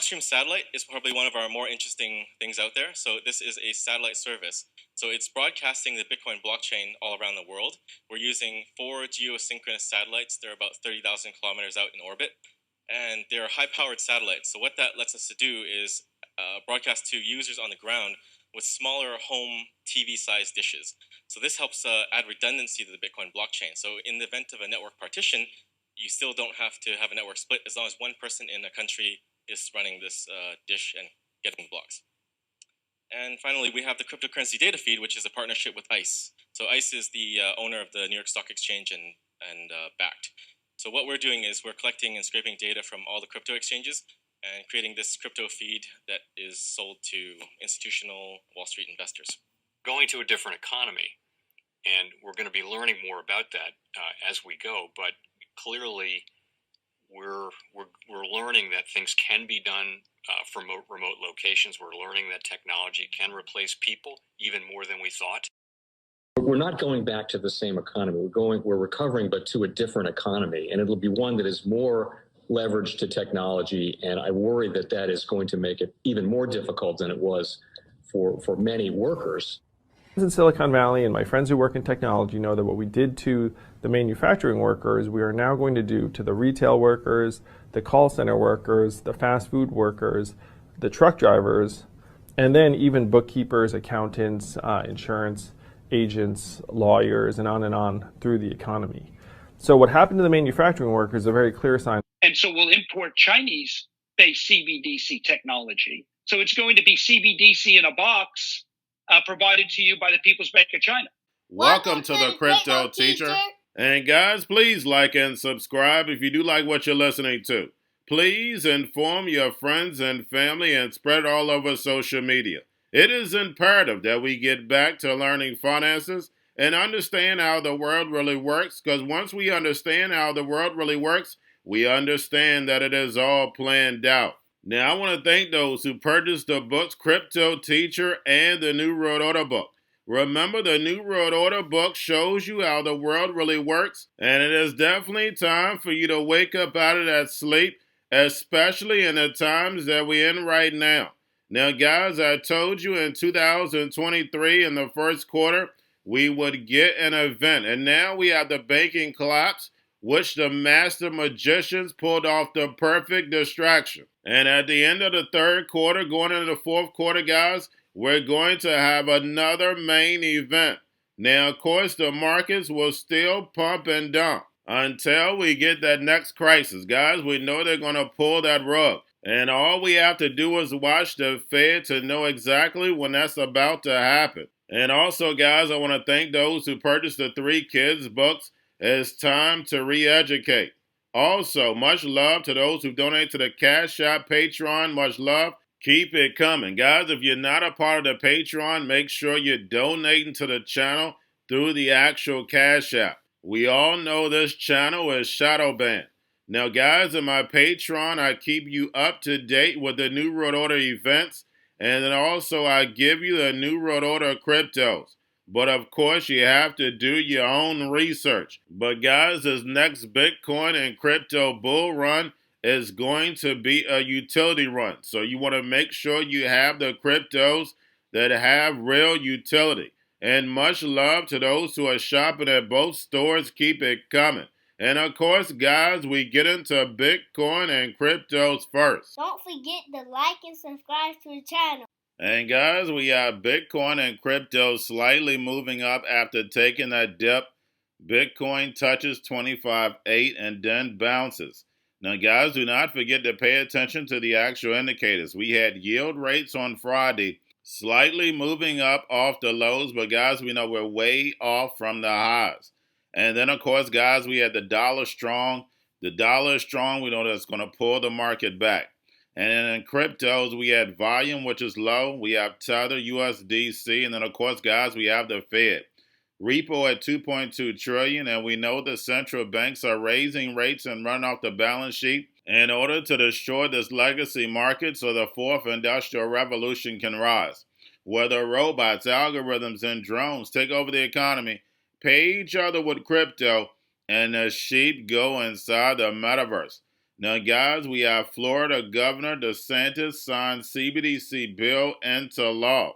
Blockstream satellite is probably one of our more interesting things out there. So this is a satellite service. So it's broadcasting the Bitcoin blockchain all around the world. We're using 4 geosynchronous satellites. They're about 30,000 kilometers out in orbit, and they're high-powered satellites. So what that lets us to do is broadcast to users on the ground with smaller home TV-sized dishes. So this helps add redundancy to the Bitcoin blockchain. So in the event of a network partition, you still don't have to have a network split as long as one person in a country is running this dish and getting blocks. And finally, we have the cryptocurrency data feed, which is a partnership with ICE. So ICE is the owner of the New York Stock Exchange and Bakkt. So what we're doing is we're collecting and scraping data from all the crypto exchanges and creating this crypto feed that is sold to institutional Wall Street investors. Going to a different economy, and we're going to be learning more about that as we go. But clearly, we're learning that things can be done from remote locations. We're learning that technology can replace people even more than we thought. We're not going back to the same economy. We're recovering, but to a different economy, and it'll be one that is more leveraged to technology. And I worry that that is going to make it even more difficult than it was for many workers. In Silicon Valley, and my friends who work in technology know that what we did to the manufacturing workers, we are now going to do to the retail workers, the call center workers, the fast food workers, the truck drivers, and then even bookkeepers, accountants, insurance agents, lawyers, and on through the economy. So what happened to the manufacturing workers is a very clear sign. And so we'll import Chinese-based CBDC technology. So it's going to be CBDC in a box provided to you by the People's Bank of China. Welcome to the Crypto Teacher. And guys, please like and subscribe if you do like what you're listening to. Please inform your friends and family and spread it all over social media. It is imperative that we get back to learning finances and understand how the world really works, because once we understand how the world really works, we understand that it is all planned out. Now, I want to thank those who purchased the books Cryptoteacher and the New World Order book. Remember, the New World Order book shows you how the world really works, and it is definitely time for you to wake up out of that sleep, especially in the times that we're in right now. Now, guys, I told you in 2023 in the first quarter, we would get an event. And now we have the banking collapse, which the master magicians pulled off the perfect distraction. And at the end of the third quarter, going into the fourth quarter, guys, we're going to have another main event. Now, of course, the markets will still pump and dump until we get that next crisis. Guys, we know they're going to pull that rug. And all we have to do is watch the Fed to know exactly when that's about to happen. And also, guys, I want to thank those who purchased the 3 Kids books. It's time to re-educate. Also, much love to those who donate to the Cash App, Patreon. Much love. Keep it coming. Guys, if you're not a part of the Patreon, make sure you're donating to the channel through the actual Cash App. We all know this channel is shadow banned. Now, guys, in my Patreon, I keep you up to date with the New World Order events, and then also I give you the New World Order cryptos. But, of course, you have to do your own research. But, guys, this next Bitcoin and crypto bull run is going to be a utility run. So you want to make sure you have the cryptos that have real utility. And much love to those who are shopping at both stores. Keep it coming. And of course, guys, we get into Bitcoin and cryptos first. Don't forget to like and subscribe to the channel. And guys, we have Bitcoin and crypto slightly moving up after taking that dip. Bitcoin touches 25.8 and then bounces. Now, guys, do not forget to pay attention to the actual indicators. We had yield rates on Friday slightly moving up off the lows, but guys, we know we're way off from the highs. And then, of course, guys, we had the dollar strong. The dollar is strong. We know that's going to pull the market back. And then in cryptos, we had volume, which is low. We have Tether, USDC. And then, of course, guys, we have the Fed. Repo at $2.2 trillion. And we know the central banks are raising rates and running off the balance sheet in order to destroy this legacy market so the fourth industrial revolution can rise. Whether robots, algorithms, and drones take over the economy, pay each other with crypto, and the sheep go inside the metaverse. Now, guys, we have Florida Governor Desantis signed CBDC bill into law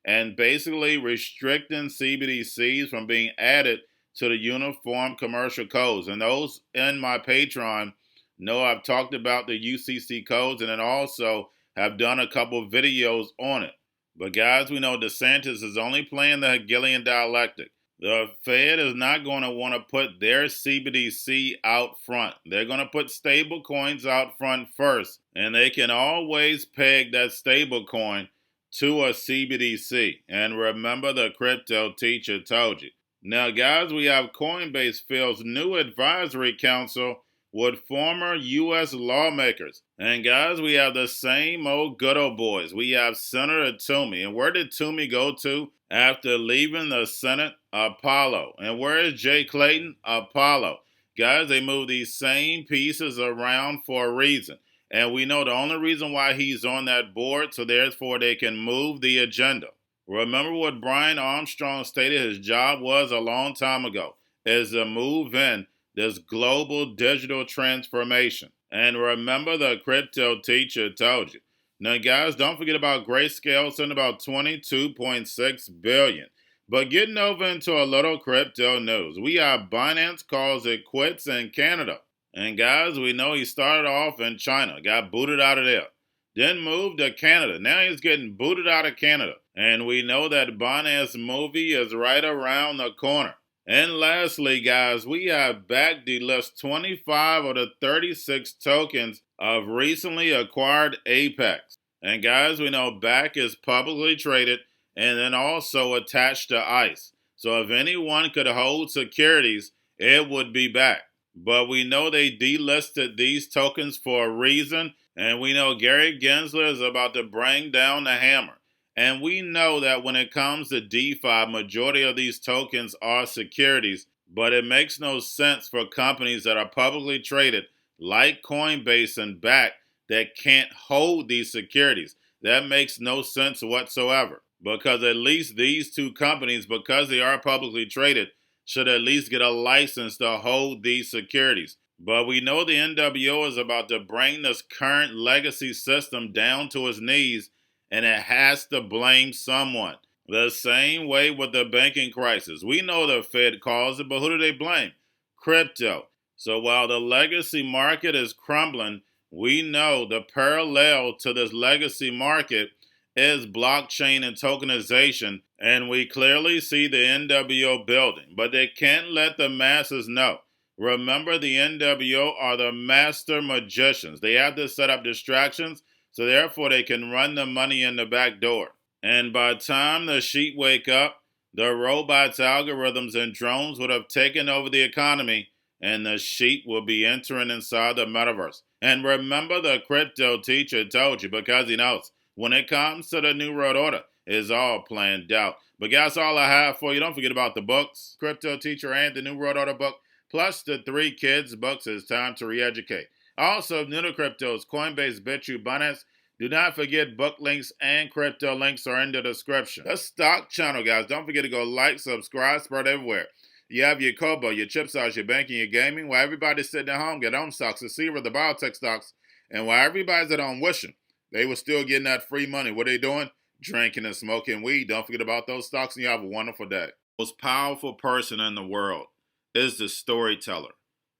and basically restricting CBDCs from being added to the Uniform Commercial Codes. And those in my Patreon know I've talked about the UCC codes and then also have done a couple videos on it. But guys, we know DeSantis is only playing the Hegelian dialectic. The Fed is not going to want to put their CBDC out front. They're going to put stable coins out front first, and they can always peg that stable coin to a CBDC. And remember, the crypto teacher told you. Now, guys, we have Coinbase fills new advisory council with former U.S. lawmakers. And guys, we have the same old good old boys. We have Senator Toomey. And where did Toomey go to after leaving the Senate? Apollo. And where is Jay Clayton? Apollo. Guys, they move these same pieces around for a reason. And we know the only reason why he's on that board, so therefore they can move the agenda. Remember what Brian Armstrong stated his job was a long time ago, is to move in this global digital transformation. And remember, the crypto teacher told you. Now, guys, don't forget about Grayscale, sending about $22.6 billion. But getting over into a little crypto news, we have Binance calls it quits in Canada. And guys, we know he started off in China, got booted out of there, then moved to Canada. Now he's getting booted out of Canada. And we know that Binance movie is right around the corner. And lastly, guys, we have Bakkt Delist 25 of the 36 tokens of recently acquired Apex. And guys, we know Bakkt is publicly traded and then also attached to ICE. So if anyone could hold securities, it would be Bakkt. But we know they delisted these tokens for a reason, and we know Gary Gensler is about to bring down the hammer. And we know that when it comes to DeFi, majority of these tokens are securities, but it makes no sense for companies that are publicly traded like Coinbase and Bakkt that can't hold these securities. That makes no sense whatsoever, because at least these two companies, because they are publicly traded, should at least get a license to hold these securities. But we know the NWO is about to bring this current legacy system down to its knees, and it has to blame someone. The same way with the banking crisis. We know the Fed caused it, but who do they blame? Crypto. So while the legacy market is crumbling, we know the parallel to this legacy market is blockchain and tokenization, and we clearly see the NWO building, but they can't let the masses know. Remember, the NWO are the master magicians. They have to set up distractions, so therefore they can run the money in the back door. And by the time the sheep wake up, the robots, algorithms, and drones would have taken over the economy, and the sheep will be entering inside the metaverse. And remember, the crypto teacher told you, because he knows when it comes to the New World Order, it's all planned out. But guys, all I have for you. Don't forget about the books, Crypto Teacher and the New World Order book, plus the 3 kids books. It's time to re-educate. Also, new to cryptos, Coinbase, Bitrue, Binance. Do not forget book links and crypto links are in the description. The stock channel, guys. Don't forget to go like, subscribe, spread everywhere. You have your Kobo, your chip stocks, your banking, your gaming. While everybody's sitting at home, get on stocks, the Seaver, the biotech stocks. And while everybody's at home wishing they were still getting that free money, what are they doing? Drinking and smoking weed. Don't forget about those stocks, and you have a wonderful day. The most powerful person in the world is the storyteller.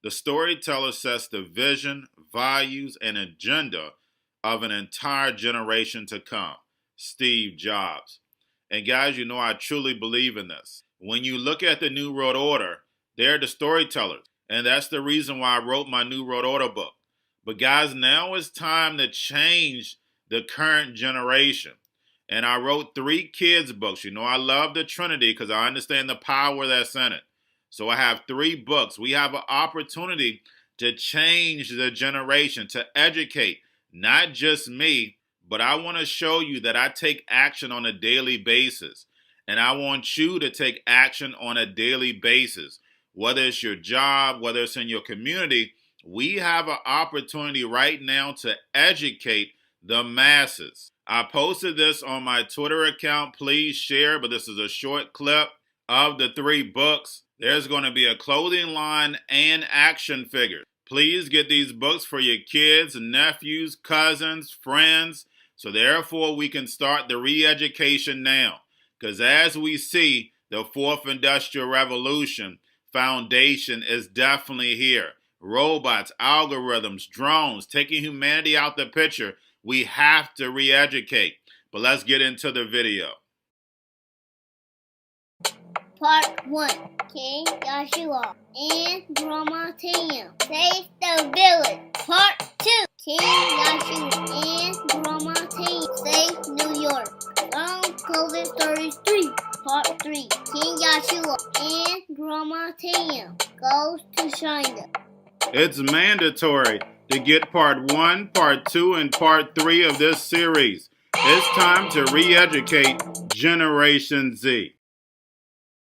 The storyteller sets the vision, values, and agenda of an entire generation to come. Steve Jobs. And guys, you know I truly believe in this. When you look at the New World Order, they're the storytellers. And that's the reason why I wrote my New World Order book. But guys, now it's time to change the current generation. And I wrote 3 kids books. You know I love the Trinity because I understand the power that's in it. So I have 3 books. We have an opportunity to change the generation, to educate, not just me, but I want to show you that I take action on a daily basis. And I want you to take action on a daily basis. Whether it's your job, whether it's in your community, we have an opportunity right now to educate the masses. I posted this on my Twitter account. Please share, but this is a short clip of the 3 books. There's going to be a clothing line and action figures. Please get these books for your kids, nephews, cousins, friends, so therefore we can start the re-education now. Because as we see, the fourth industrial revolution foundation is definitely here. Robots, algorithms, drones, taking humanity out the picture. We have to re-educate. But let's get into the video. Part 1. King Joshua and Grandma Tam save the village. Part 2. King Joshua and Grandma Tam save New York from COVID-33. Part 3. King Joshua and Grandma Tam goes to China. It's mandatory to get part 1, part 2, and part 3 of this series. It's time to re-educate Generation Z.